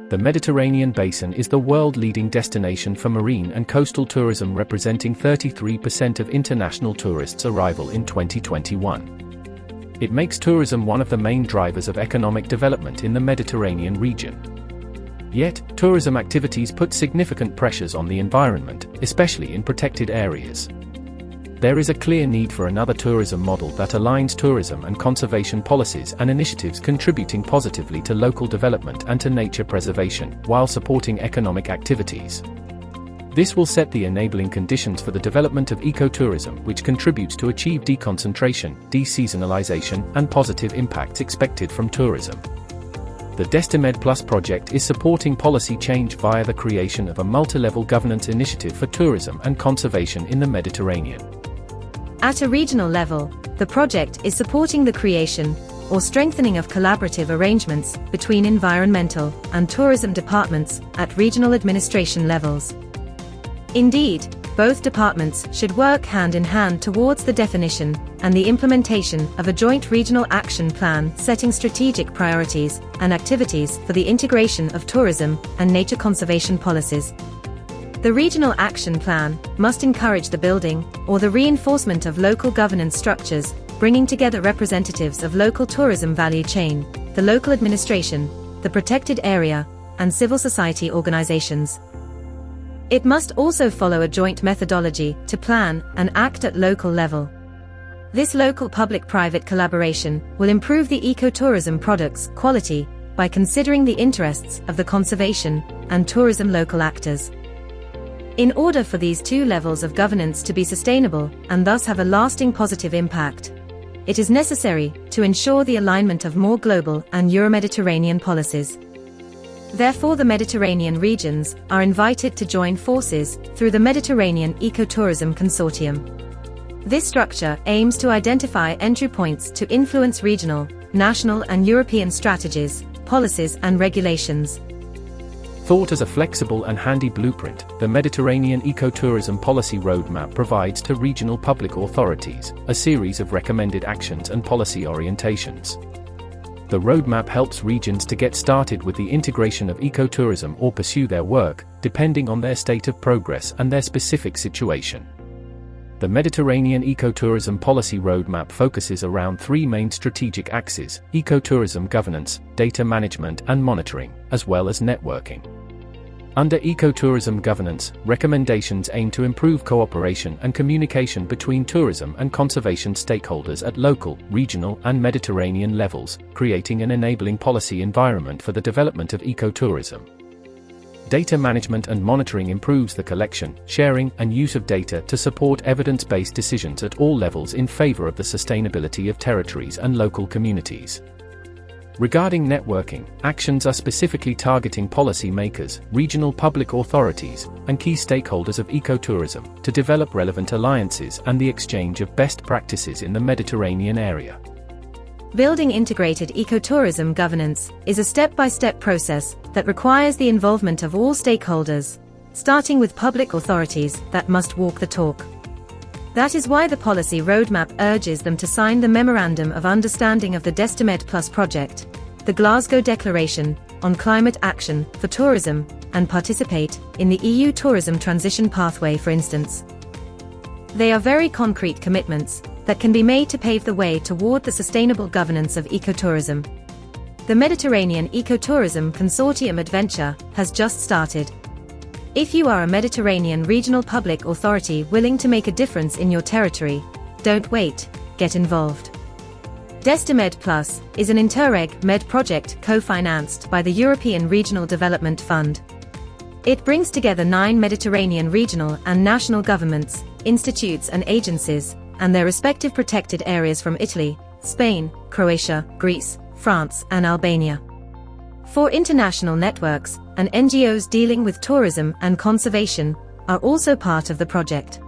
The Mediterranean Basin is the world-leading destination for marine and coastal tourism, representing 33% of international tourists' arrival in 2021. It makes tourism one of the main drivers of economic development in the Mediterranean region. Yet, tourism activities put significant pressures on the environment, especially in protected areas. There is a clear need for another tourism model that aligns tourism and conservation policies and initiatives, contributing positively to local development and to nature preservation, while supporting economic activities. This will set the enabling conditions for the development of ecotourism, which contributes to achieve deconcentration, deseasonalization, and positive impacts expected from tourism. The DestiMED Plus project is supporting policy change via the creation of a multi-level governance initiative for tourism and conservation in the Mediterranean. At a regional level, the project is supporting the creation or strengthening of collaborative arrangements between environmental and tourism departments at regional administration levels. Indeed, both departments should work hand in hand towards the definition and the implementation of a joint regional action plan, setting strategic priorities and activities for the integration of tourism and nature conservation policies. The regional action plan must encourage the building or the reinforcement of local governance structures, bringing together representatives of local tourism value chain, the local administration, the protected area, and civil society organizations. It must also follow a joint methodology to plan and act at local level. This local public-private collaboration will improve the ecotourism product's quality by considering the interests of the conservation and tourism local actors. In order for these two levels of governance to be sustainable and thus have a lasting positive impact, it is necessary to ensure the alignment of more global and Euro-Mediterranean policies. Therefore, the Mediterranean regions are invited to join forces through the Mediterranean Ecotourism Consortium. This structure aims to identify entry points to influence regional, national, and European strategies, policies, and regulations. Thought as a flexible and handy blueprint, the Mediterranean Ecotourism Policy Roadmap provides to regional public authorities a series of recommended actions and policy orientations. The roadmap helps regions to get started with the integration of ecotourism or pursue their work, depending on their state of progress and their specific situation. The Mediterranean Ecotourism Policy Roadmap focuses around three main strategic axes: ecotourism governance, data management and monitoring, as well as networking. Under ecotourism governance, recommendations aim to improve cooperation and communication between tourism and conservation stakeholders at local, regional, and Mediterranean levels, creating an enabling policy environment for the development of ecotourism. Data management and monitoring improves the collection, sharing, and use of data to support evidence-based decisions at all levels in favor of the sustainability of territories and local communities. Regarding networking, actions are specifically targeting policy makers, regional public authorities, and key stakeholders of ecotourism to develop relevant alliances and the exchange of best practices in the Mediterranean area. Building integrated ecotourism governance is a step-by-step process that requires the involvement of all stakeholders, starting with public authorities that must walk the talk. That is why the policy roadmap urges them to sign the Memorandum of Understanding of the DestiMED Plus project, the Glasgow Declaration on Climate Action for Tourism, and participate in the EU Tourism Transition Pathway, for instance. They are very concrete commitments that can be made to pave the way toward the sustainable governance of ecotourism. The Mediterranean Ecotourism Consortium adventure has just started. If you are a Mediterranean regional public authority willing to make a difference in your territory, don't wait, get involved. DestiMED Plus is an Interreg Med project co-financed by the European Regional Development Fund. It brings together 9 Mediterranean regional and national governments, institutes and agencies, and their respective protected areas from Italy, Spain, Croatia, Greece, France, and Albania. 4 international networks and NGOs dealing with tourism and conservation are also part of the project.